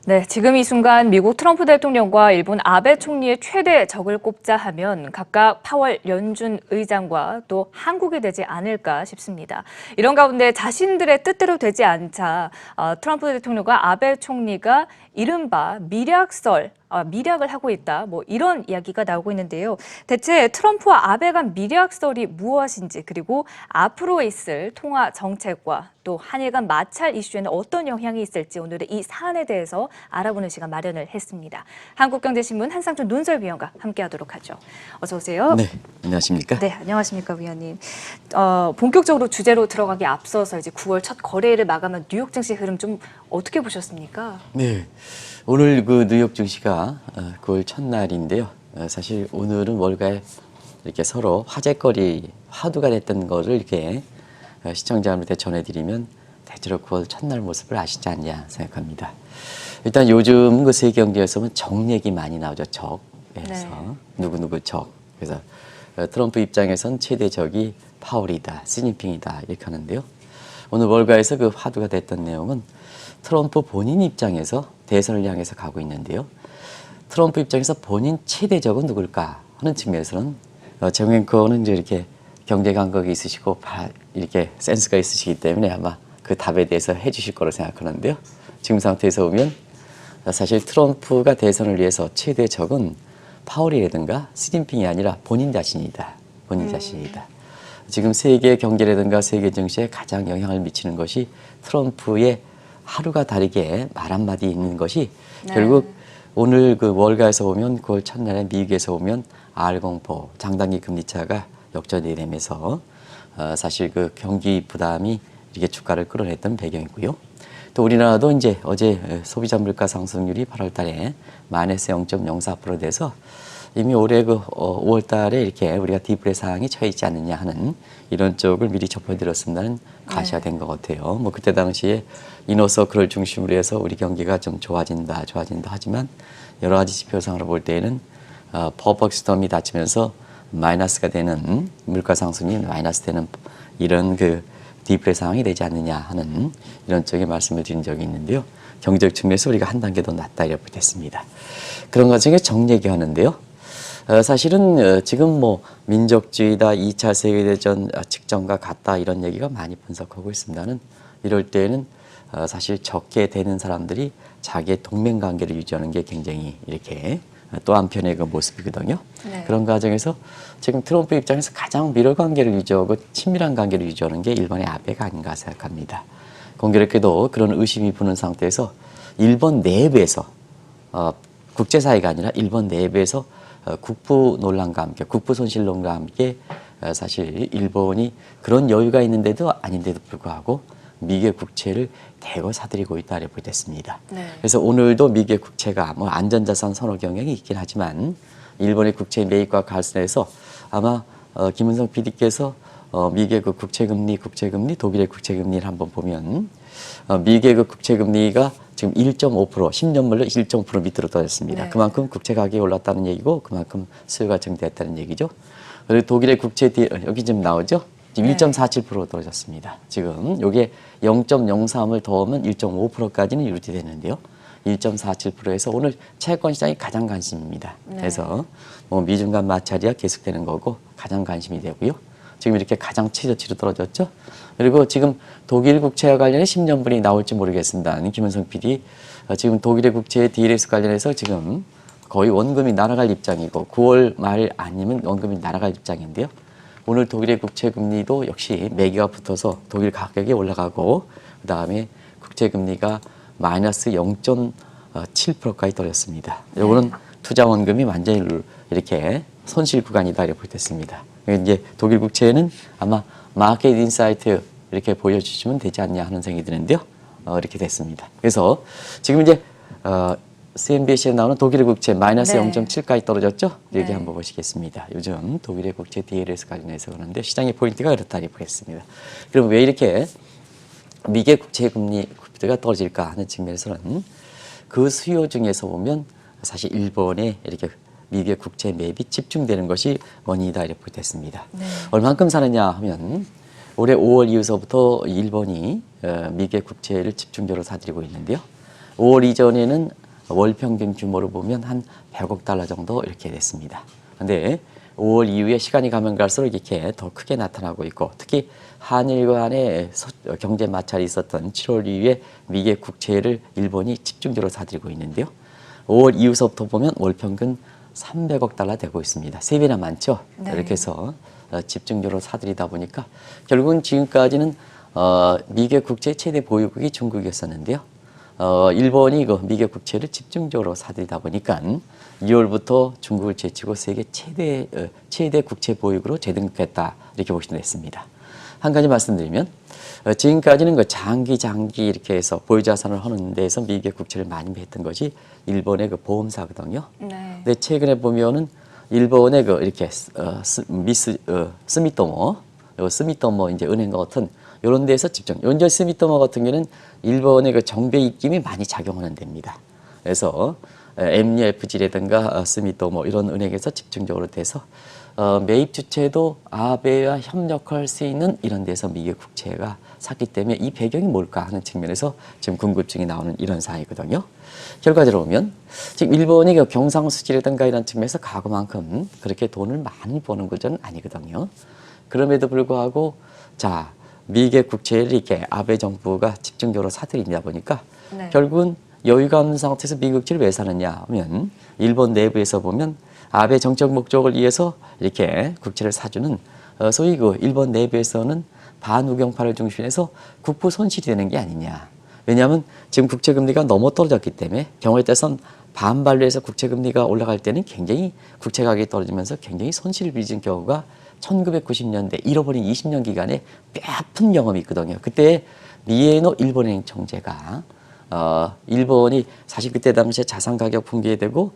네, 지금 이 순간 미국 트럼프 대통령과 일본 아베 총리의 최대 적을 꼽자 하면 각각 파월 연준 의장과 또 한국이 되지 않을까 싶습니다. 이런 가운데 자신들의 뜻대로 되지 않자 트럼프 대통령과 아베 총리가 이른바 밀약을 하고 있다. 이런 이야기가 나오고 있는데요. 대체 트럼프와 아베 간 밀약설이 무엇인지 그리고 앞으로 있을 통화 정책과 또 한일 간 마찰 이슈에는 어떤 영향이 있을지 오늘은 이 사안에 대해서 알아보는 시간 마련을 했습니다. 한국경제신문 한상준 논설위원과 함께하도록 하죠. 어서 오세요. 네, 안녕하십니까? 네, 안녕하십니까, 위원님. 본격적으로 주제로 들어가기 앞서서 이제 9월 첫 거래일을 마감한 뉴욕 증시 흐름 좀 어떻게 보셨습니까? 네, 오늘 그 뉴욕 증시가 9월 첫날인데요. 사실 오늘은 월가에 이렇게 서로 화제거리, 화두가 됐던 거를 이렇게 시청자분한테 전해드리면 대체로 9월 첫날 모습을 아시지 않냐 생각합니다. 일단 요즘 그 세계 경제에서 보면 적 얘기 많이 나오죠. 적에서 네. 누구누구 적. 그래서 트럼프 입장에선 최대 적이 파월이다, 시진핑이다 이렇게 하는데요. 오늘 월가에서 그 화두가 됐던 내용은 트럼프 본인 입장에서 대선을 향해서 가고 있는데요. 트럼프 입장에서 본인 최대 적은 누굴까 하는 측면에서는 정 앵커는 이제 이렇게 경제 감각이 있으시고 이렇게 센스가 있으시기 때문에 아마 그 답에 대해서 해주실 거로 생각하는데요. 지금 상태에서 보면 사실 트럼프가 대선을 위해서 최대 적은 파월이라든가 시진핑이 아니라 본인 자신이다. 본인 자신이다. 지금 세계 경제라든가 세계 증시에 가장 영향을 미치는 것이 트럼프의 하루가 다르게 말 한마디 있는 것이 결국 오늘 그 월가에서 보면 9월 첫날에 미국에서 보면 R 공포 장단기 금리차가 역전이 되면서 사실 그 경기 부담이 이렇게 주가를 끌어냈던 배경이고요. 또 우리나라도 이제 어제 소비자 물가 상승률이 8월 달에 마이너스 0.04% 돼서 이미 올해 그 5월 달에 이렇게 우리가 디프레 상황이 처해 있지 않느냐 하는 이런 쪽을 미리 짚어드렸습니다는 가시가 된 것 같아요. 뭐 그때 당시에 이너서클을 중심으로 해서 우리 경기가 좀 좋아진다 하지만 여러 가지 지표상으로 볼 때에는 퍼펙트 스톰이 닫히면서 마이너스가 되는 물가 상승이 마이너스 되는 이런 그 디프레 상황이 되지 않느냐 하는 이런 쪽의 말씀을 드린 적이 있는데요. 경제적 측면에서 우리가 한 단계 더 낫다 이렇게 됐습니다. 그런 과정에 정 얘기하는데요. 사실은 지금 뭐 민족주의다, 2차 세계대전 직전과 같다 이런 얘기가 많이 분석하고 있습니다는 이럴 때는 사실 적게 되는 사람들이 자기의 동맹관계를 유지하는 게 굉장히 이렇게 또 한편의 그 모습이거든요. 네. 그런 과정에서 지금 트럼프 입장에서 가장 밀월 관계를 유지하고 친밀한 관계를 유지하는 게 일본의 아베가 아닌가 생각합니다. 공교롭게도 그런 의심이 부는 상태에서 일본 내부에서 국제사회가 아니라 일본 내부에서 국부 논란과 함께 국부 손실론과 함께 사실 일본이 그런 여유가 있는데도 아닌데도 불구하고 미국의 국채를 대거 사들이고 있다 이렇게 됐습니다. 네. 그래서 오늘도 미국의 국채가 뭐 안전자산 선호 경향이 있긴 하지만 일본의 국채 매입과 관련해서 아마 김은성 PD께서 미국의 그 국채금리, 독일의 국채금리를 한번 보면 미국의 그 국채금리가 지금 1.5%, 10년물로 1.5% 밑으로 떨어졌습니다. 네. 그만큼 국채 가격이 올랐다는 얘기고 그만큼 수요가 증대했다는 얘기죠. 그리고 독일의 국채 여기 지금 나오죠. 지금 1.47% 떨어졌습니다. 지금 이게 0.03을 더하면 1.5%까지는 유지되는데요. 1.47%에서 오늘 채권 시장이 가장 관심입니다. 네. 그래서 뭐 미중 간 마찰이야 계속되는 거고 가장 관심이 되고요. 지금 이렇게 가장 최저치로 떨어졌죠. 그리고 지금 독일 국채와 관련해 10년분이 나올지 모르겠습니다. 김은성 PD 지금 독일의 국채 DLS 관련해서 지금 거의 원금이 날아갈 입장이고 9월 말 아니면 원금이 날아갈 입장인데요. 오늘 독일의 국채금리도 역시 매기가 붙어서 독일 가격이 올라가고 그다음에 국채금리가 마이너스 0.7%까지 떨어졌습니다. 요거는 투자 원금이 완전히 이렇게 손실 구간이다 이렇게 됐습니다. 이제 독일 국채는 아마 마켓 인사이트 이렇게 보여주시면 되지 않냐 하는 생각이 드는데요. 이렇게 됐습니다. 그래서 지금 이제 CNBC에 나오는 독일의 국채 마이너스 0.7까지 떨어졌죠? 여기 한번 보시겠습니다. 요즘 독일의 국채 DLS 관련해서 그러는데 시장의 포인트가 그렇다 보겠습니다. 그럼 왜 이렇게 미국의 국채 금리가 떨어질까 하는 측면에서는 그 수요 중에서 보면 사실 일본에 이렇게 미국의 국채 매입이 집중되는 것이 원인이다 이렇게 됐습니다. 네. 얼만큼 사느냐 하면 올해 5월 이후서부터 일본이 미국의 국채를 집중적으로 사들이고 있는데요. 5월 이전에는 월 평균 규모로 보면 한 100억 달러 정도 이렇게 됐습니다. 근데 5월 이후에 시간이 가면 갈수록 이렇게 더 크게 나타나고 있고, 특히 한일 간의 경제 마찰이 있었던 7월 이후에 미국의 국채를 일본이 집중적으로 사들이고 있는데요. 5월 이후서부터 보면 월 평균 300억 달러 되고 있습니다. 3배나 많죠. 네. 이렇게 해서 집중적으로 사들이다 보니까 결국은 지금까지는 미국의 국채 최대 보유국이 중국이었었는데요. 일본이 그 미국 국채를 집중적으로 사들이다 보니까 2월부터 중국을 제치고 세계 최대 국채 보유국으로 재등극했다, 이렇게 보시면 됐습니다. 한 가지 말씀드리면, 지금까지는 그 장기 이렇게 해서 보유자산을 하는 데에서 미국의 국채를 많이 했던 것이 일본의 그 보험사거든요. 네. 근데 최근에 보면은 일본의 그 이렇게 스미토모 이제 은행 같은 이런 데서 집중. 연전 스미토모 같은 경우는 일본의 그 정배 입김이 많이 작용하는 데입니다. 그래서 MUFG라든가 스미토모 이런 은행에서 집중적으로 돼서 매입 주체도 아베와 협력할 수 있는 이런 데서 미국 국채가 샀기 때문에 이 배경이 뭘까 하는 측면에서 지금 궁금증이 나오는 이런 사안이거든요. 결과적으로 보면 지금 일본이 그 경상수지라든가 이런 측면에서 과거만큼 그렇게 돈을 많이 버는 구조는 아니거든요. 그럼에도 불구하고 자, 미국의 국채를 이렇게 아베 정부가 집중적으로 사들이다 보니까 네. 결국은 여유가 없는 상태에서 미국 국채를 왜 사느냐 하면 일본 내부에서 보면 아베 정책 목적을 위해서 이렇게 국채를 사주는 소위 그 일본 내부에서는 반우경파를 중심해서 국부 손실이 되는 게 아니냐. 왜냐하면 지금 국채금리가 너무 떨어졌기 때문에 경우에 따라서는 반발로 해서 국채금리가 올라갈 때는 굉장히 국채 가격이 떨어지면서 굉장히 손실을 빚은 경우가 1990년대 잃어버린 20년 기간에 뼈아픈 경험이 있거든요. 그때 미에노 일본은행 총재가 일본이 사실 그때 당시에 자산 가격 붕괴되고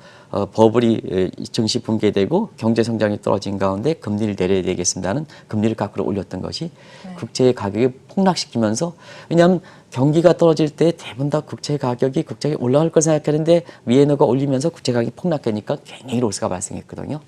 버블이 증시 붕괴되고 경제 성장이 떨어진 가운데 금리를 내려야 되겠습니다는 금리를 거꾸로 올렸던 것이 국채 가격이 폭락시키면서, 왜냐하면 경기가 떨어질 때 대부분 다 국채 가격이 올라갈 걸 생각했는데 미에노가 올리면서 국채 가격이 폭락하니까 굉장히 로스가 발생했거든요.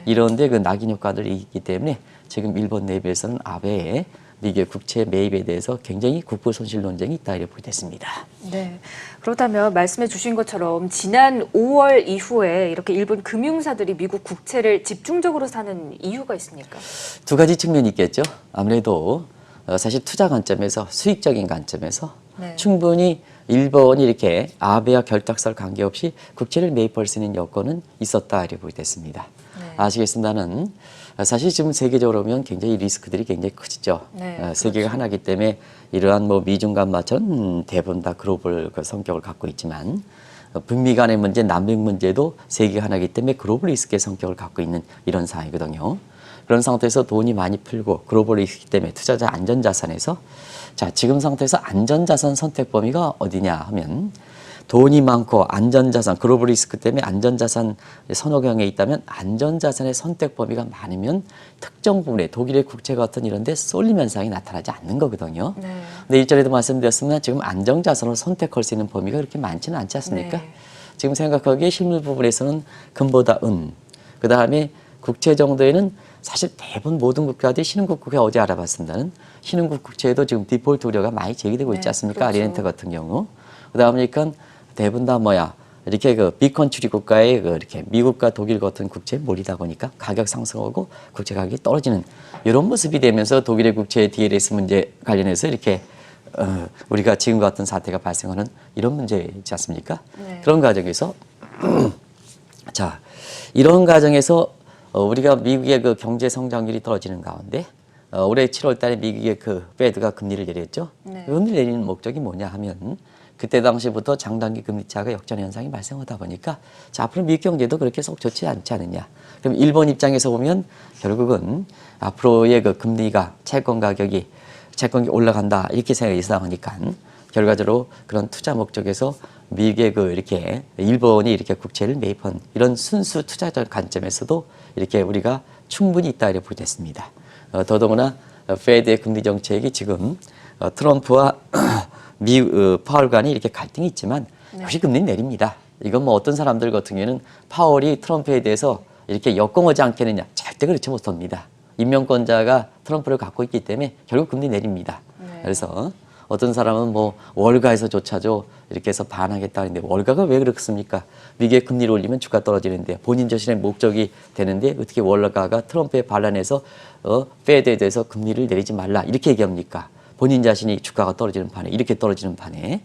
이런데 그 낙인 효과들이 있기 때문에 지금 일본 내부에서는 아베의 미국의 국채 매입에 대해서 굉장히 국부 손실 논쟁이 있다, 이렇게 보겠습니다. 네. 그렇다면 말씀해 주신 것처럼 지난 5월 이후에 이렇게 일본 금융사들이 미국 국채를 집중적으로 사는 이유가 있습니까? 두 가지 측면이 있겠죠. 아무래도 사실 투자 관점에서, 수익적인 관점에서 네. 충분히 일본이 이렇게 아베와 결탁설 관계없이 국채를 매입할 수 있는 여건은 있었다, 이렇게 보게 됐습니다. 네. 아시겠습니다는 사실 지금 세계적으로 보면 굉장히 리스크들이 굉장히 크죠. 네, 세계가 그렇죠. 하나이기 때문에 이러한 뭐 미중 간 마찰은 대부분 다 글로벌 그 성격을 갖고 있지만, 북미 간의 문제, 남북 문제도 세계가 하나이기 때문에 글로벌 리스크의 성격을 갖고 있는 이런 상황이거든요. 그런 상태에서 돈이 많이 풀고 글로벌 리스크 때문에 투자자 안전자산에서, 자, 지금 상태에서 안전자산 선택 범위가 어디냐 하면, 돈이 많고 안전자산, 글로벌 리스크 때문에 안전자산 선호경에 있다면 안전자산의 선택 범위가 많으면 특정 부분에 독일의 국채 같은 이런 데 쏠림 현상이 나타나지 않는 거거든요. 네. 근데 일전에도 말씀드렸으면 지금 안정자산을 선택할 수 있는 범위가 그렇게 많지는 않지 않습니까? 네. 지금 생각하기에 실물 부분에서는 금보다 은, 그 다음에 국채 정도에는 사실 대부분 모든 국가들이 신흥국 국가 어제 알아봤습니다는 신흥국 국채에도 지금 디폴트 우려가 많이 제기되고 있지 네, 않습니까? 그렇죠. 아리엔트 같은 경우. 그다음이니까 대부분 다 이렇게 그 비컨트리 국가의 그 이렇게 미국과 독일 같은 국채에 몰리다 보니까 가격 상승하고 국채 가격이 떨어지는 이런 모습이 되면서 독일의 국채 DLS 문제 관련해서 이렇게 우리가 지금 같은 사태가 발생하는 이런 문제 있지 않습니까? 네. 그런 과정에서 자, 이런 과정에서 우리가 미국의 그 경제 성장률이 떨어지는 가운데 올해 7월 달에 미국의 그 페드가 금리를 내렸죠. 네. 금리를 내리는 목적이 뭐냐 하면 그때 당시부터 장단기 금리 차가 역전 현상이 발생하다 보니까 자, 앞으로 미국 경제도 그렇게 속 좋지 않지 않느냐. 그럼 일본 입장에서 보면 결국은 앞으로의 그 금리가 채권 가격이 올라간다 이렇게 생각이 예상하니까 결과적으로 그런 투자 목적에서 미국의 그 이렇게 일본이 이렇게 국채를 매입한 이런 순수 투자적 관점에서도 이렇게 우리가 충분히 있다 이렇게 보겠습니다. 더더구나 페드의 금리 정책이 지금 트럼프와 파월 간이 이렇게 갈등이 있지만 역시 금리는 내립니다. 이건 뭐 어떤 사람들 같은 경우에는 파월이 트럼프에 대해서 이렇게 역공하지 않겠느냐, 절대 그렇지 못합니다. 임명권자가 트럼프를 갖고 있기 때문에 결국 금리 내립니다. 네. 그래서 어떤 사람은 뭐 월가에서조차도 이렇게 해서 반하겠다 하는데 월가가 왜 그렇습니까? 미국의 금리를 올리면 주가 떨어지는데 본인 자신의 목적이 되는데 어떻게 월가가 트럼프에 반란해서 페드에 대해서 금리를 내리지 말라 이렇게 얘기합니까? 본인 자신이 주가가 떨어지는 판에 이렇게 떨어지는 판에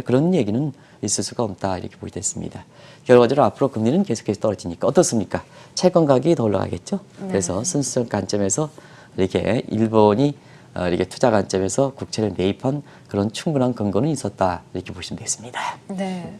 그런 얘기는 있을 수가 없다 이렇게 보게 됐습니다. 결과적으로 앞으로 금리는 계속해서 떨어지니까 어떻습니까? 채권 가격이 더 올라가겠죠. 그래서 순수적 관점에서 이렇게 일본이 이렇게 투자 관점에서 국채를 매입한 그런 충분한 근거는 있었다 이렇게 보시면 되겠습니다. 네.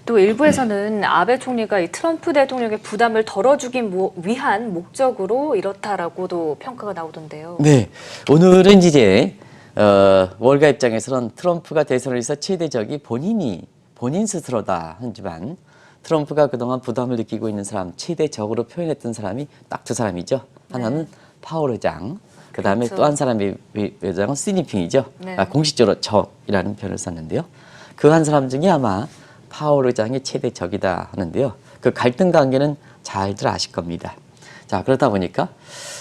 또 일부에서는 아베 총리가 이 트럼프 대통령의 부담을 덜어주기 위한 목적으로 이렇다라고도 평가가 나오던데요. 네, 오늘은 이제 월가 입장에서는 트럼프가 대선을 위해서 최대 적이 본인 스스로다 하지만 트럼프가 그동안 부담을 느끼고 있는 사람 최대 적으로 표현했던 사람이 딱 두 사람이죠. 하나는 파월 의장, 그 다음에 그렇죠. 또 한 사람의 의장은 시진핑이죠. 네. 공식적으로 적이라는 표현을 썼는데요. 그 한 사람 중에 아마 파월 의장이 최대 적이다 하는데요. 그 갈등 관계는 잘들 아실 겁니다. 자, 그렇다 보니까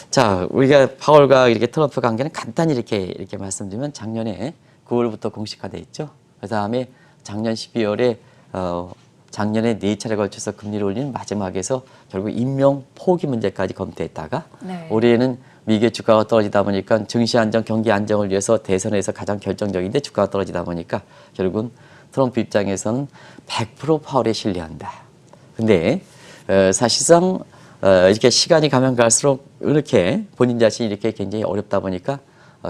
자, 우리가 파월과 이렇게 트럼프 관계는 간단히 이렇게 말씀드리면 작년에 9월부터 공식화돼 있죠. 그 다음에 작년 12월에 작년에 4차례 걸쳐서 금리를 올린 마지막에서 결국 임명 포기 문제까지 검토했다가 네. 올해는 미국의 주가가 떨어지다 보니까 증시 안정, 경기 안정을 위해서 대선에서 가장 결정적인데 주가가 떨어지다 보니까 결국은 트럼프 입장에서는 100% 파월에 신뢰한다. 근데 사실상 이렇게 시간이 가면 갈수록 이렇게 본인 자신이 이렇게 굉장히 어렵다 보니까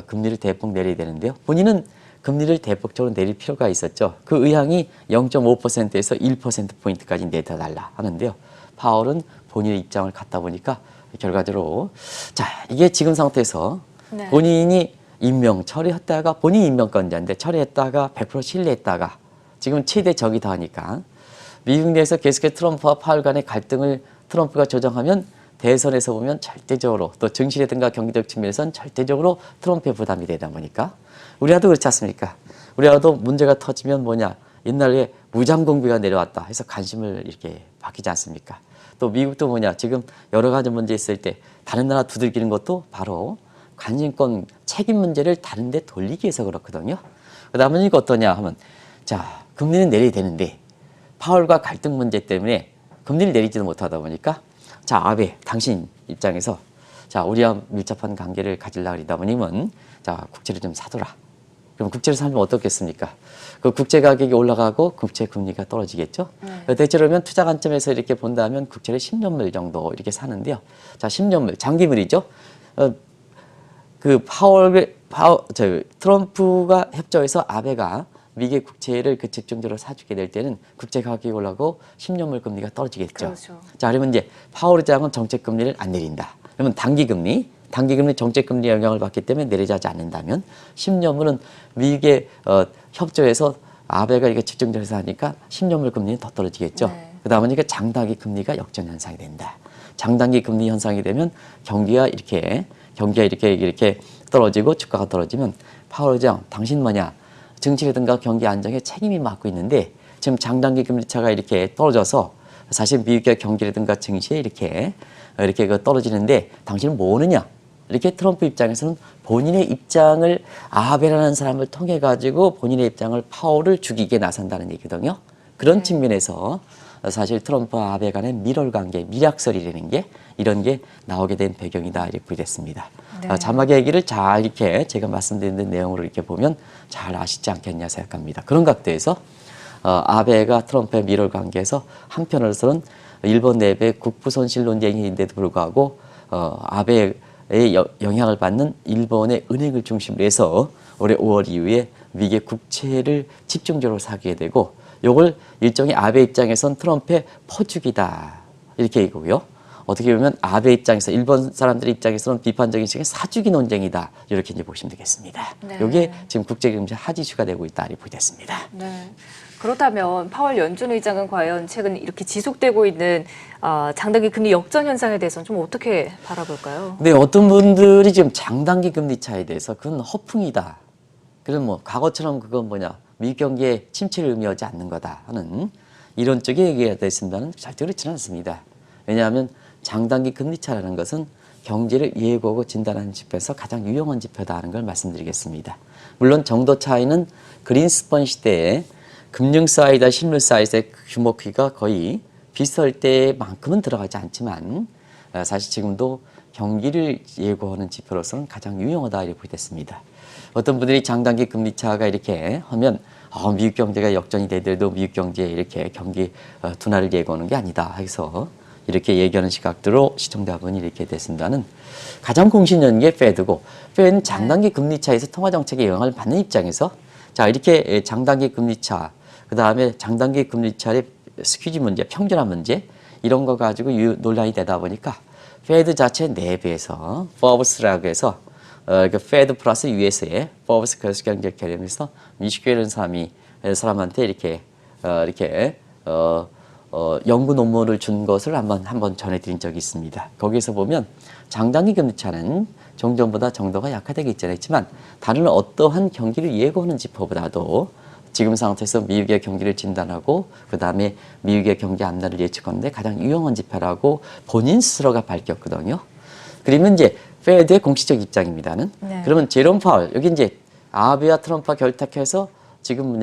금리를 대폭 내려야 되는데요. 본인은 금리를 대폭적으로 내릴 필요가 있었죠. 그 의향이 0.5%에서 1%포인트까지 내려달라 하는데요. 파월은 본인의 입장을 갖다 보니까 결과적으로 자, 이게 지금 상태에서 네. 본인이 임명 처리했다가 본인 임명권자인데 처리했다가 100% 신뢰했다가 지금 최대 적이다 하니까 미국 내에서 계속해서 트럼프와 파월 간의 갈등을 트럼프가 조정하면 대선에서 보면 절대적으로 또 증시라든가 경기적 측면에서는 절대적으로 트럼프의 부담이 되다 보니까 우리나라도 그렇지 않습니까? 우리나라도 문제가 터지면 뭐냐 옛날에 무장공비가 내려왔다 해서 관심을 이렇게 받기지 않습니까? 또 미국도 뭐냐 지금 여러 가지 문제 있을 때 다른 나라 두들기는 것도 바로 관심권 책임 문제를 다른 데 돌리기 위해서 그렇거든요. 그 다음은 이거 어떠냐 하면 자 금리는 내려야 되는데 파월과 갈등 문제 때문에 금리를 내리지도 못하다 보니까 자 아베 당신 입장에서 자 우리와 밀접한 관계를 가지려고 하다 보니면 자 국채를 좀 사둬라. 그럼 국채를 사면 어떻겠습니까? 그 국채 가격이 올라가고 국채 금리가 떨어지겠죠. 대체로 면 투자 관점에서 이렇게 본다면 국채를 10년물 정도 이렇게 사는데요. 자 10년물 장기물이죠. 그 트럼프가 협조해서 아베가 미국의 국채를 그 집중적으로 사주게 될 때는 국채 가격이 올라가고 10년물 금리가 떨어지겠죠. 그렇죠. 자, 그러면 이제 파월 의장은 정책 금리를 안 내린다. 그러면 단기 금리 정책 금리 영향을 받기 때문에 내리지 않는다면 10년물은 미국의 협조해서 아베가 이게 집중적으로 하니까 10년물 금리는 더 떨어지겠죠. 네. 그다음에 장단기 금리가 역전 현상이 된다. 장단기 금리 현상이 되면 경기가 이렇게 떨어지고 주가가 떨어지면 파월 의장 당신 뭐냐 증시라든가 경기 안정에 책임이 맡고 있는데 지금 장단기 금리 차가 이렇게 떨어져서 사실 미국의 경기라든가 증시에 이렇게 떨어지는데 당신은 뭐 오느냐? 이렇게 트럼프 입장에서는 본인의 입장을 아베라는 사람을 통해 가지고 본인의 입장을 파월을 죽이게 나선다는 얘기거든요. 그런 측면에서 사실 트럼프와 아베 간의 밀월 관계, 밀약설이라는 게 이런 게 나오게 된 배경이다 이렇게 부르겠습니다. 네. 자막의 얘기를 잘 이렇게 제가 말씀드린 내용으로 이렇게 보면 잘 아시지 않겠냐 생각합니다. 그런 각도에서 아베가 트럼프의 밀월 관계에서 한편으로서는 일본 내부의 국부 손실 논쟁인데도 불구하고 아베의 영향을 받는 일본의 은행을 중심으로 해서 올해 5월 이후에 미국의 국채를 집중적으로 사게 되고 이걸 일종의 아베 입장에선 트럼프의 퍼주기다 이렇게 얘기고요. 어떻게 보면 아베 입장에서 일본 사람들 입장에서는 비판적인 식의 사주기 논쟁이다 이렇게 이제 보시면 되겠습니다. 네. 이게 지금 국제금리 하지슈가 되고 있다 이렇게 보겠습니다. 네. 그렇다면 파월 연준 의장은 과연 최근 이렇게 지속되고 있는 장단기 금리 역전 현상에 대해서는 좀 어떻게 바라볼까요? 네, 어떤 분들이 지금 장단기 금리 차에 대해서 그건 허풍이다. 그럼 뭐 과거처럼 그건 뭐냐 미국 경기의 침체를 의미하지 않는 거다 하는 이런 쪽의 얘기가 됐습니다는 절대 그렇지는 않습니다. 왜냐하면 장단기 금리 차라는 것은 경제를 예고하고 진단하는 지표에서 가장 유용한 지표다 하는 걸 말씀드리겠습니다. 물론 정도 차이는 그린스펀 시대에 금융 사이즈와 실물 사이즈의 규모 크기가 거의 비슷할 때만큼은 들어가지 않지만 사실 지금도 경기를 예고하는 지표로서는 가장 유용하다 이렇게 보겠습니다. 어떤 분들이 장단기 금리 차가 이렇게 하면 미국 경제가 역전이 되더라도 미국 경제에 이렇게 경기 둔화를 예고하는 게 아니다 해서 이렇게 얘기하는 시각들로 시청자분이 이렇게 됐습니다는 가장 공신력인 게 페드고 페드는 장단기 금리 차에서 통화 정책에 영향을 받는 입장에서 자 이렇게 장단기 금리 차 그 다음에 장단기 금리 차의 스퀴즈 문제, 평준화 문제 이런 거 가지고 논란이 되다 보니까 페드 자체 내부에서 포브스라고 해서 페드 플러스 USA의 포브스 경제 개념에서 미시케라는 사람한테 이렇게 연구 논문을 준 것을 한번 전해드린 적이 있습니다. 거기서 보면 장단기 금리 차는 종전보다 정도가 약화되겠지는 했지만 다른 어떠한 경기를 예고하는 지표보다도 지금 상태에서 미국의 경기를 진단하고 그 다음에 미국의 경제 앞날을 예측하는데 가장 유용한 지표라고 본인 스스로가 밝혔거든요. 그러면 이제 페드의 공식적 입장입니다는. 네. 그러면 제롬 파월 여기 이제 아베와 트럼프가 결탁해서 지금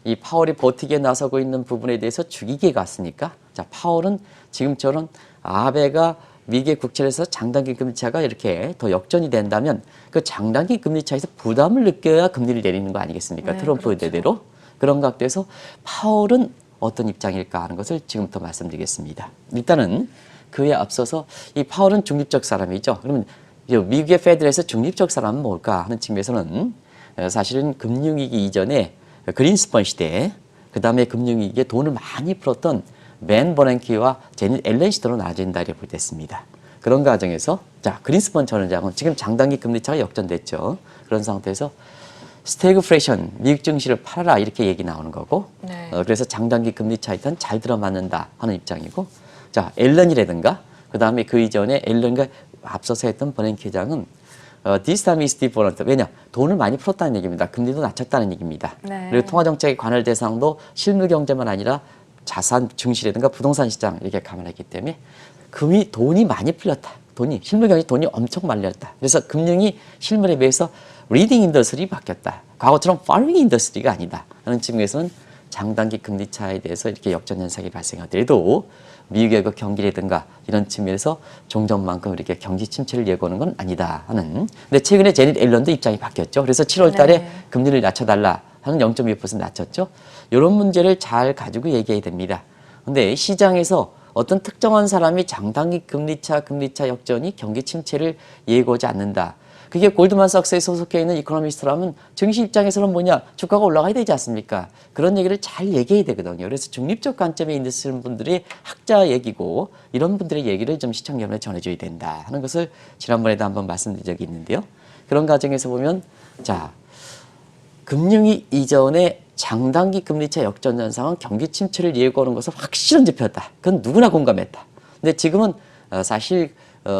이 파월이 버티기에 나서고 있는 부분에 대해서 죽이게 갔으니까 자 파월은 지금처럼 아베가 미국의 국채에서 장단기 금리차가 이렇게 더 역전이 된다면 그 장단기 금리차에서 부담을 느껴야 금리를 내리는 거 아니겠습니까? 네, 트럼프 그렇죠. 대대로. 그런 각도에서 파월은 어떤 입장일까 하는 것을 지금부터 말씀드리겠습니다. 일단은 그에 앞서서 이 파월은 중립적 사람이죠. 그러면 미국의 페드에서 중립적 사람은 뭘까 하는 측면에서는 사실은 금융위기 이전에 그린스펀 시대에 그 다음에 금융위기에 돈을 많이 풀었던 맨 버냉키와 제닛 앨런 시대로 나눠진다 이렇게 보겠습니다. 그런 과정에서 자 그린스펀 전 원장은 지금 장단기 금리차가 역전됐죠. 그런 상태에서 스태그플레이션 미국 증시를 팔아라 이렇게 얘기 나오는 거고 네. 그래서 장단기 금리차 일단 잘 들어맞는다 하는 입장이고 자 앨런이라든가 그 다음에 그 이전에 앨런과 앞서서 했던 버냉키 회장은 this time is different. 왜냐? 돈을 많이 풀었다는 얘기입니다. 금리도 낮췄다는 얘기입니다. 네. 그리고 통화정책의 관할 대상도 실물 경제만 아니라 자산 증시라든가 부동산 시장 이렇게 감안했기 때문에 돈이 많이 풀렸다. 실물 경제 돈이 엄청 말렸다. 그래서 금융이 실물에 비해서 리딩 인더스트리 바뀌었다. 과거처럼 팔로잉 인더스트리가 아니다. 하는 측면에서는 장단기 금리 차에 대해서 이렇게 역전 현상이 발생하더라도 미국의 그 경기라든가 이런 측면에서 종전만큼 이렇게 경기 침체를 예고하는 건 아니다 하는. 근데 최근에 제닛 앨런도 입장이 바뀌었죠. 그래서 7월 달에 네. 금리를 낮춰달라 하는 0.2% 낮췄죠. 이런 문제를 잘 가지고 얘기해야 됩니다. 근데 시장에서 어떤 특정한 사람이 장단기 금리차 역전이 경기 침체를 예고하지 않는다. 그게 골드만삭스에 소속해 있는 이코노미스트라면 증시 입장에서는 뭐냐? 주가가 올라가야 되지 않습니까? 그런 얘기를 잘 얘기해야 되거든요. 그래서 중립적 관점에 있는 분들이 학자 얘기고 이런 분들의 얘기를 좀 시청자 여러분에 전해줘야 된다 하는 것을 지난번에도 한번 말씀드린 적이 있는데요. 그런 과정에서 보면 자 금융위 이전에 장단기 금리차 역전 현상은 경기 침체를 예고하는 것은 확실한 지표였다. 그건 누구나 공감했다. 근데 지금은 사실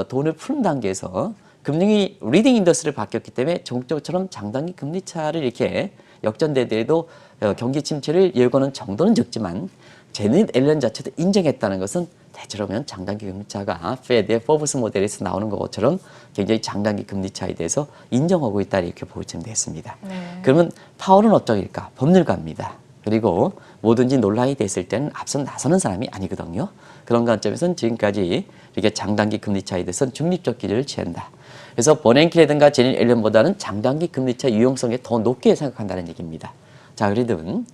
돈을 푸는 단계에서 금융이 리딩 인더스를 바뀌었기 때문에 종적처럼 장단기 금리차를 이렇게 역전되더라도 경기 침체를 예고하는 정도는 적지만 제닛 앨런 자체도 인정했다는 것은 대체로면 장단기 금리차가 페드의 포브스 모델에서 나오는 것처럼 굉장히 장단기 금리차에 대해서 인정하고 있다 이렇게 보시면 되겠습니다. 네. 그러면 파월은 어쩌일까? 법률가입니다. 그리고 뭐든지 논란이 됐을 때는 앞서 나서는 사람이 아니거든요. 그런 관점에서는 지금까지 이렇게 장단기 금리차에 대해서는 중립적 기조를 취한다. 그래서 버냉키라든가 제닛 앨런보다는 장단기 금리차 유용성에 더 높게 생각한다는 얘기입니다. 자, 그러든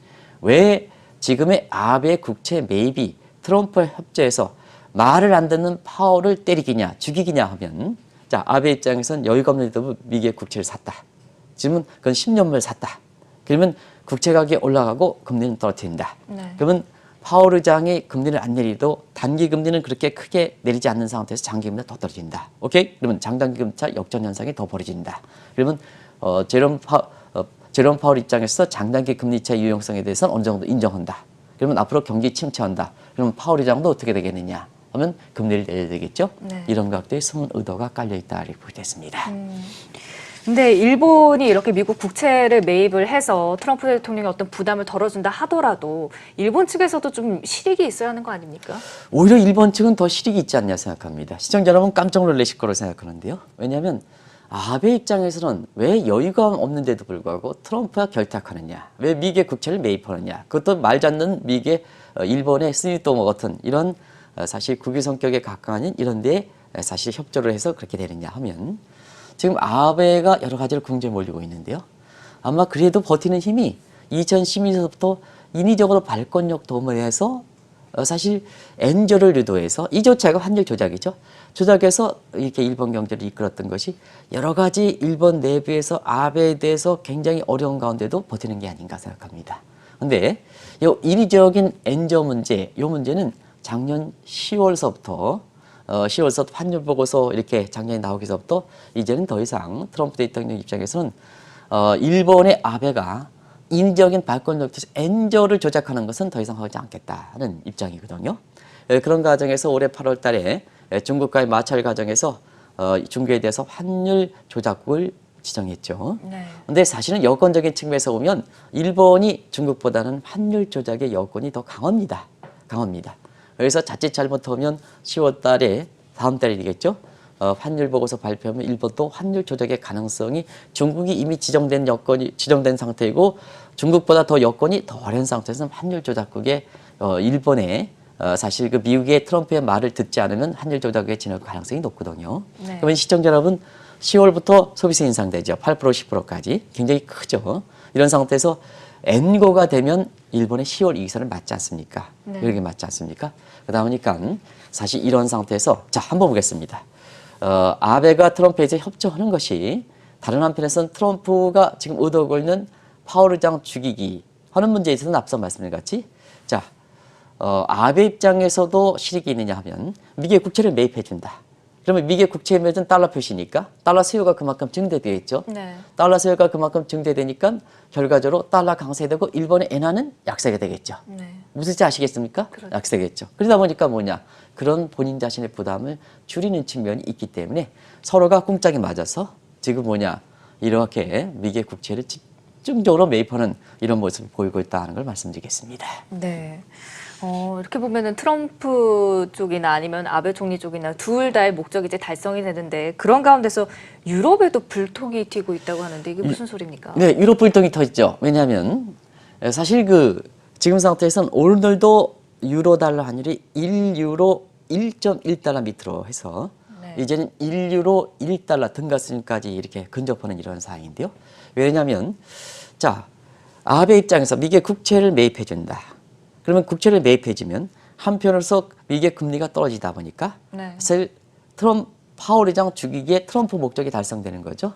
왜 지금의 아베 국채 매입이 트럼프의 협조에서 말을 안 듣는 파월을 때리기냐 죽이기냐 하면 자 아베 입장에서는 여유가 없는데도 미국의 국채를 샀다. 지금은 그건 10년물 샀다. 그러면 국채 가격이 올라가고 금리는 떨어뜨린다. 네. 그러면 파월 의장이 금리를 안 내리도 단기 금리는 그렇게 크게 내리지 않는 상태에서 장기 금리가 더 떨어진다. 오케이? 그러면 장단기 금리차 역전 현상이 더 벌어진다. 그러면 제롬 파월 입장에서 장단기 금리차 유용성에 대해서는 어느 정도 인정한다. 그러면 앞으로 경기 침체한다. 그러면 파월 의장도 어떻게 되겠느냐 하면 금리를 내려야 되겠죠. 네. 이런 각도의 숨은 의도가 깔려있다 이렇게 보겠습니다. 근데 일본이 이렇게 미국 국채를 매입을 해서 트럼프 대통령이 어떤 부담을 덜어준다 하더라도 일본 측에서도 좀 실익이 있어야 하는 거 아닙니까? 오히려 일본 측은 더 실익이 있지 않냐 생각합니다. 시청자 여러분 깜짝 놀라실 거로 생각하는데요. 왜냐하면 아베 입장에서는 왜 여유가 없는데도 불구하고 트럼프와 결탁하느냐, 왜 미국의 국채를 매입하느냐, 그것도 말지 않는 미국의 일본의 스미토모 같은 이런 사실 국유 성격에 가까운 이런 데에 사실 협조를 해서 그렇게 되느냐 하면 지금 아베가 여러 가지를 궁지에 몰리고 있는데요. 아마 그래도 버티는 힘이 2012년부터 인위적으로 발권력 도모해서 사실 엔저를 유도해서 이조차가 환율 조작이죠. 조작해서 이렇게 일본 경제를 이끌었던 것이 여러 가지 일본 내부에서 아베에 대해서 굉장히 어려운 가운데도 버티는 게 아닌가 생각합니다. 근데 이 인위적인 엔저 문제, 이 문제는 작년 10월서부터 환율 보고서 이렇게 작년에 나오기서부터 이제는 더 이상 트럼프 대통령 입장에서는 일본의 아베가 인위적인 발권력에서 엔저를 조작하는 것은 더 이상 하지 않겠다는 입장이거든요. 그런 과정에서 올해 8월 달에 중국과의 마찰 과정에서 중국에 대해서 환율 조작국을 지정했죠. 그런데 사실은 여건적인 측면에서 보면 일본이 중국보다는 환율 조작의 여건이 더 강합니다. 그래서 자칫 잘못하면 10월 달에 다음 달이 되겠죠. 환율 보고서 발표하면 일본도 환율 조작의 가능성이 중국이 이미 지정된 상태이고 중국보다 더 여건이 더 어려운 상태에서 환율 조작국에 일본에 사실 그 미국의 트럼프의 말을 듣지 않으면 환율 조작에 진입할 가능성이 높거든요. 그러면 시청자 여러분 10월부터 소비세 인상되죠. 8% 10%까지 굉장히 크죠. 이런 상태에서 엔고가 되면 일본의 10월 이익선을 맞지 않습니까? 이렇게 맞지 않습니까? 그러다 보니까 사실 이런 상태에서 자 한번 보겠습니다. 아베가 트럼프에서 협조하는 것이 다른 한편에서는 트럼프가 지금 의도하고 있는 파월 의장 죽이기 하는 문제에 있어서는 앞서 말씀드린 같이 자 아베 입장에서도 실익이 있느냐 하면 미국의 국채를 매입해준다. 그러면 미국의 국채에 맺은 달러 표시니까 달러 수요가 그만큼 증대되겠죠. 달러 수요가 그만큼 증대되니까 결과적으로 달러 강세되고 일본의 엔화는 약세가 되겠죠. 무슨 뜻인지 아시겠습니까? 그렇죠. 약세겠죠. 그러다 보니까 뭐냐. 그런 본인 자신의 부담을 줄이는 측면이 있기 때문에 서로가 꿍짝이 맞아서 지금 뭐냐. 이렇게 미국의 국채를 집중적으로 매입하는 이런 모습을 보이고 있다는 걸 말씀드리겠습니다. 네. 이렇게 보면은 트럼프 쪽이나 아니면 아베 총리 쪽이나 둘 다의 목적이 이제 달성이 되는데 그런 가운데서 유럽에도 불통이 튀고 있다고 하는데 이게 무슨 소리입니까? 네, 유럽 불통이 터졌죠. 왜냐하면 사실 지금 상태에서는 오늘도 유로 달러 환율이 1유로 1.1달러 밑으로 해서 이제는 1유로 1달러 등가스까지 이렇게 근접하는 이런 상황인데요. 왜냐하면 자 아베 입장에서 미국의 국채를 매입해준다. 그러면 국채를 매입해주면 한편으로서 미국의 금리가 떨어지다 보니까 사실 파월 의장 죽이기에 트럼프 목적이 달성되는 거죠.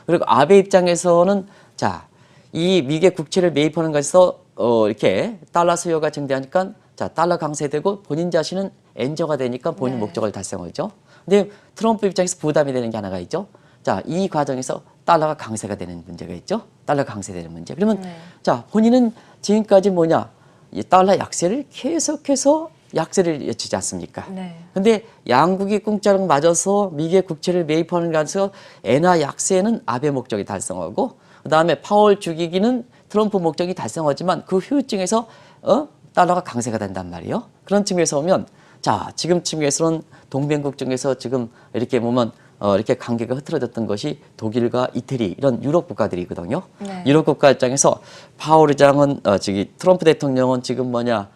그리고 아베 입장에서는 자, 이 미국의 국채를 매입하는 것에서 이렇게 달러 수요가 증대하니까 자, 달러 강세되고 본인 자신은 엔저가 되니까 본인 목적을 달성하죠. 근데 트럼프 입장에서 부담이 되는 게 하나가 있죠. 자, 이 과정에서 달러가 강세가 되는 문제가 있죠. 달러 강세되는 문제. 그러면 자, 본인은 지금까지 뭐냐? 이 달러 약세를 계속해서 약세를 여치지 않습니까? 근데 양국이 꿍짜랑 맞아서 미국의 국채를 매입하는 것에서 엔화 약세는 아베 목적이 달성하고 그다음에 파월 죽이기는 트럼프 목적이 달성하지만 그 후유증에서 달러가 강세가 된단 말이에요. 그런 측면에서 보면 자 지금 측면에서는 동맹국 중에서 지금 이렇게 보면 이렇게 관계가 흐트러졌던 것이 독일과 이태리 이런 유럽 국가들이거든요. 유럽 국가 입장에서 파월 의장은 트럼프 대통령은 지금 뭐냐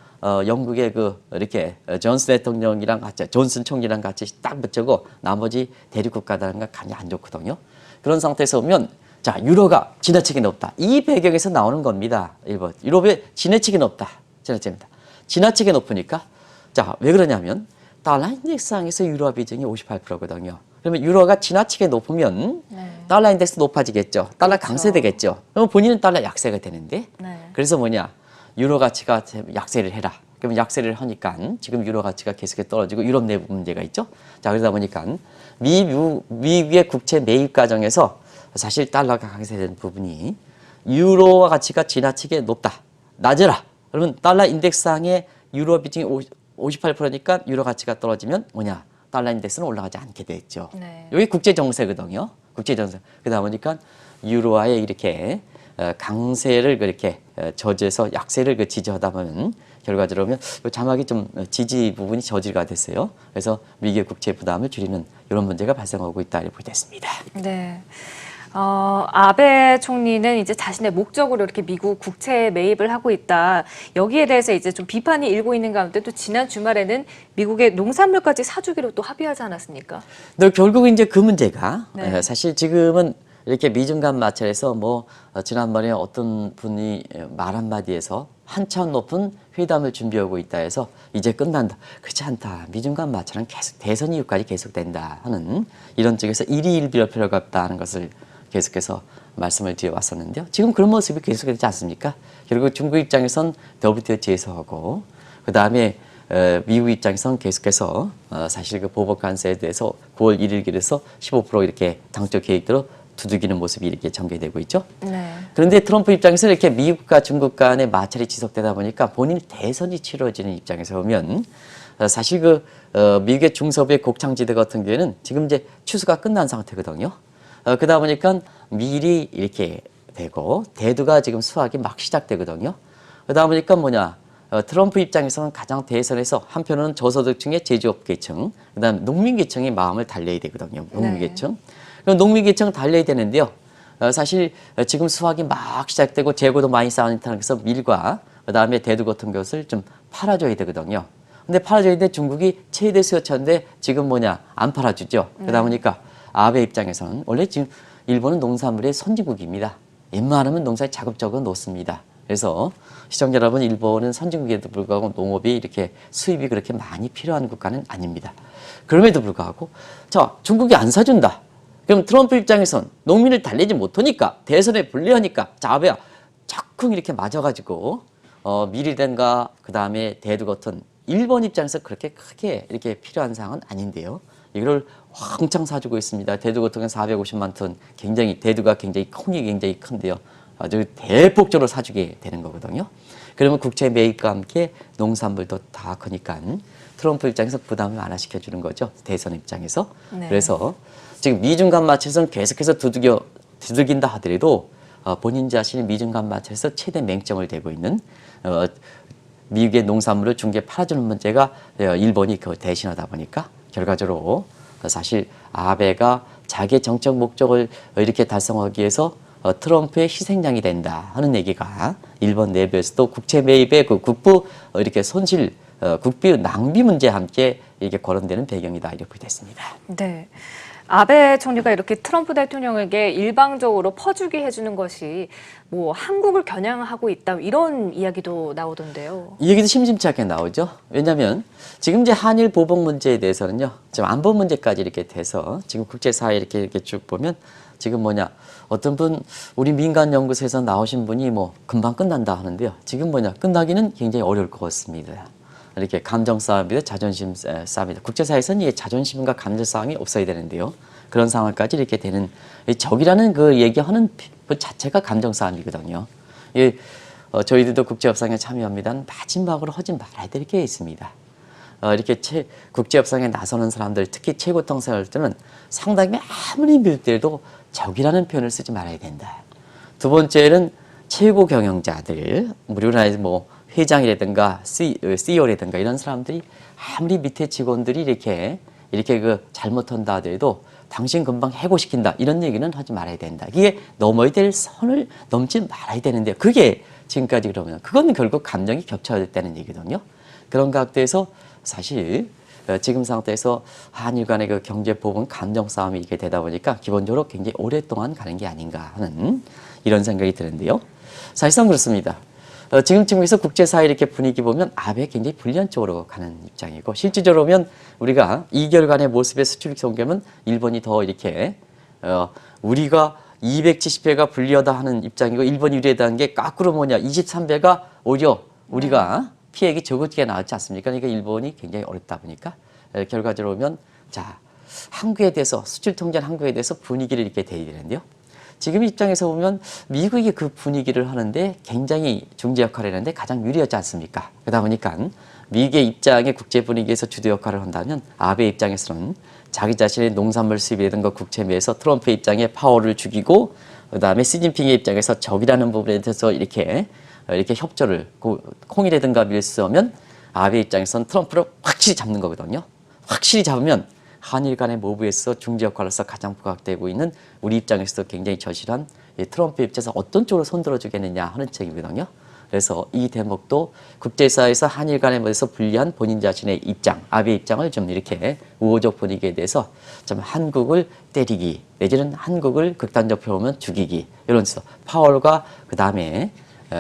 영국의 이렇게 존슨 대통령이랑 같이 존슨 총리랑 같이 딱 붙이고 나머지 대륙 국가들과 간이 안 좋거든요. 그런 상태에서 보면 자 유로가 지나치게 높다. 이 배경에서 나오는 겁니다. 유럽의 지나치게 높다. 지나치게 높으니까 자 왜 그러냐면 달러 인덱스상에서 유로 비중이 58%거든요. 그러면 유로가 지나치게 높으면 달러 인덱스 높아지겠죠. 달러 강세되겠죠. 그러면 본인은 달러 약세가 되는데 그래서 뭐냐 유로 가치가 약세를 해라. 그러면 약세를 하니까 지금 유로 가치가 계속해서 떨어지고 유럽 내부 문제가 있죠. 자 그러다 보니까 미국의 국채 매입 과정에서 사실 달러가 강세되는 부분이 유로와 가치가 지나치게 높다. 낮으라. 그러면 달러 인덱스상의 유로 비중이 58%니까 유로 가치가 떨어지면 뭐냐 달러 인덱스는 올라가지 않게 됐죠. 여기 국제 정세거든요. 국제정세. 그러다 보니까 유로화에 이렇게 강세를 그렇게 저지해서 약세를 지지하다 보면 결과적으로 보면 자막이 좀 지지 부분이 저지가 됐어요. 그래서 미국의 국채 부담을 줄이는 이런 문제가 발생하고 있다 이렇게 보게 됐습니다. 네. 아베 총리는 이제 자신의 목적으로 이렇게 미국 국채 매입을 하고 있다. 여기에 대해서 이제 좀 비판이 일고 있는 가운데 또 지난 주말에는 미국의 농산물까지 사주기로 또 합의하지 않았습니까? 근데 결국 이제 그 문제가 네. 사실 지금은 이렇게 미중 간 마찰에서 지난번에 어떤 분이 말 한마디에서 한참 높은 회담을 준비하고 있다 해서 이제 끝난다. 그렇지 않다. 미중 간 마찰은 계속 대선 이후까지 계속된다 하는 이런 쪽에서 일희일비할 필요가 없다 하는 것을 계속해서 말씀을 드려왔었는데요. 지금 그런 모습이 계속되지 않습니까? 결국 중국 입장에선 WTO 제소하고 그다음에 미국 입장에선 계속해서 사실 그 보복 관세에 대해서 9월 1일 기해서 15% 이렇게 당초 계획대로 두들기는 모습이 이렇게 전개되고 있죠. 네. 그런데 트럼프 입장에서 이렇게 미국과 중국 간의 마찰이 지속되다 보니까 본인 대선이 치러지는 입장에서 보면 사실 미국의 중서부의 곡창지대 같은 경우에는 지금 이제 추수가 끝난 상태거든요. 그러다 보니까 미리 이렇게 되고 대두가 지금 수확이 막 시작되거든요. 그러다 보니까 트럼프 입장에서는 가장 대선에서 한편으로는 저소득층의 제조업계층, 그다음 농민계층이 마음을 달래야 되거든요. 농민계층. 그럼 농민계층은 달래야 되는데요. 사실 지금 수확이 막 시작되고 재고도 많이 쌓여있다는 것은 밀과 그다음에 대두 같은 것을 좀 팔아줘야 되거든요. 근데 팔아줘야 되는데 중국이 최대 수요처인데 지금 안 팔아주죠. 그러다 보니까 아베 입장에서는 원래 지금 일본은 농산물의 선진국입니다. 웬만하면 농사에 자급자족 놓습니다. 그래서 시청자 여러분, 일본은 선진국에도 불구하고 농업이 이렇게 수입이 그렇게 많이 필요한 국가는 아닙니다. 그럼에도 불구하고 자, 중국이 안 사준다. 그럼 트럼프 입장에선 농민을 달래지 못하니까 대선에 불리하니까 자, 아베야 자꾸 이렇게 맞아가지고 밀이든가 그다음에 대두 같은 일본 입장에서 그렇게 크게 이렇게 필요한 상황은 아닌데요. 이걸 왕창 사주고 있습니다. 대두 같은 경우는 450만 톤, 대두가 콩이 굉장히 큰데요. 아주 대폭적으로 사주게 되는 거거든요. 그러면 국채 매입과 함께 농산물도 다 크니까 트럼프 입장에서 부담을 완화시켜 주는 거죠. 대선 입장에서. 네. 그래서 지금 미중 간 마찰에서는 계속해서 두들긴다 하더라도 본인 자신이 미중 간 마찰에서 최대 맹점을 대고 있는 미국의 농산물을 중국에 팔아주는 문제가 일본이 그걸 대신하다 보니까 결과적으로 사실 아베가 자기의 정책 목적을 이렇게 달성하기 위해서 트럼프의 희생양이 된다 하는 얘기가 일본 내부에서도 국채 매입의 그 국부 이렇게 손실, 국비 낭비 문제와 함께 이렇게 거론되는 배경이다 이렇게 됐습니다. 네. 아베 총리가 이렇게 트럼프 대통령에게 일방적으로 퍼주기 해주는 것이 한국을 겨냥하고 있다 이런 이야기도 나오던데요. 이 얘기도 심심찮게 나오죠. 왜냐하면 지금 이제 한일 보복 문제에 대해서는요, 지금 안보 문제까지 이렇게 돼서 지금 국제사회 이렇게 쭉 보면 지금 어떤 분 우리 민간 연구소에서 나오신 분이 금방 끝난다 하는데요. 지금 끝나기는 굉장히 어려울 것 같습니다. 이렇게 감정 싸움이다, 자존심 싸움이다. 국제사회에서는 이 자존심과 감정 싸움이 없어야 되는데요. 그런 상황까지 이렇게 되는 적이라는 그 얘기하는 그 자체가 감정 싸움이거든요. 저희들도 국제협상에 참여합니다. 마지막으로 하지 말아야 될 게 있습니다. 이렇게 국제협상에 나서는 사람들, 특히 최고 통상할 때는 상당히 아무리 밀더라도 적이라는 표현을 쓰지 말아야 된다. 두 번째는 최고 경영자들, 우리나라에서 회장이라든가 CEO라든가 이런 사람들이 아무리 밑에 직원들이 이렇게 잘못한다 하더라도 당신 금방 해고시킨다 이런 얘기는 하지 말아야 된다. 이게 넘어야 될 선을 넘지 말아야 되는데 그게 지금까지 그러면 그건 결국 감정이 겹쳐졌다는 얘기거든요. 그런 각도에서 사실 지금 상태에서 한일 간의 그 경제 보복 감정 싸움이 이렇게 되다 보니까 기본적으로 굉장히 오랫동안 가는 게 아닌가 하는 이런 생각이 드는데요. 사실상 그렇습니다. 지금쯤에서 국제사회 이렇게 분위기 보면 아베 굉장히 불리한 쪽으로 가는 입장이고 실질적으로 보면 우리가 2개월간의 모습의 수출 경계면 일본이 더 이렇게 우리가 270배가 불리하다 하는 입장이고 일본이 유리하다는 게 거꾸로 23배가 오히려 우리가 피해액이 적게 나왔지 않습니까? 그러니까 일본이 굉장히 어렵다 보니까 결과적으로 보면 자 한국에 대해서 수출 통제한 한국에 대해서 분위기를 이렇게 대야 되는데요. 지금 입장에서 보면 미국이 그 분위기를 하는데 굉장히 중재 역할을 하는데 가장 유리하지 않습니까? 그러다 보니까 미국의 입장의 국제 분위기에서 주도 역할을 한다면 아베 입장에서는 자기 자신의 농산물 수입이라든가 국채 매에서 트럼프의 입장에 파월을 죽이고 그다음에 시진핑의 입장에서 적이라는 부분에 대해서 이렇게 협조를 콩이라든가 밀수하면 아베 입장에서는 트럼프를 확실히 잡는 거거든요. 확실히 잡으면 한일 간의 모브에서 중재 역할로서 가장 부각되고 있는 우리 입장에서도 굉장히 절실한 트럼프 입장에서 어떤 쪽으로 손들어 주겠느냐 하는 책이거든요. 그래서 이 대목도 국제사회에서 한일 간의 모에서 불리한 본인 자신의 입장, 아베 입장을 좀 이렇게 우호적 분위기에 대해서 좀 한국을 때리기 내지는 한국을 극단적 표현하면 죽이기 이런 식으로 파월과 그 다음에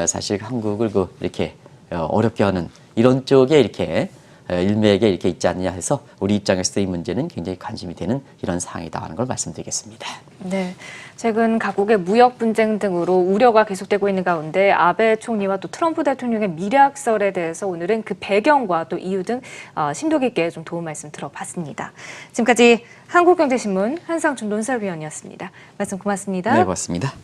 사실 한국을 이렇게 어렵게 하는 이런 쪽에 이렇게 일맥에 이렇게 있지 않느냐 해서 우리 입장에서도 이 문제는 굉장히 관심이 되는 이런 사항이다 하는 걸 말씀드리겠습니다. 네, 최근 각국의 무역 분쟁 등으로 우려가 계속되고 있는 가운데 아베 총리와 또 트럼프 대통령의 밀약설에 대해서 오늘은 그 배경과 또 이유 등 심도 깊게 좀 도움 말씀 들어봤습니다. 지금까지 한국경제신문 한상준 논설위원이었습니다. 말씀 고맙습니다. 네, 고맙습니다.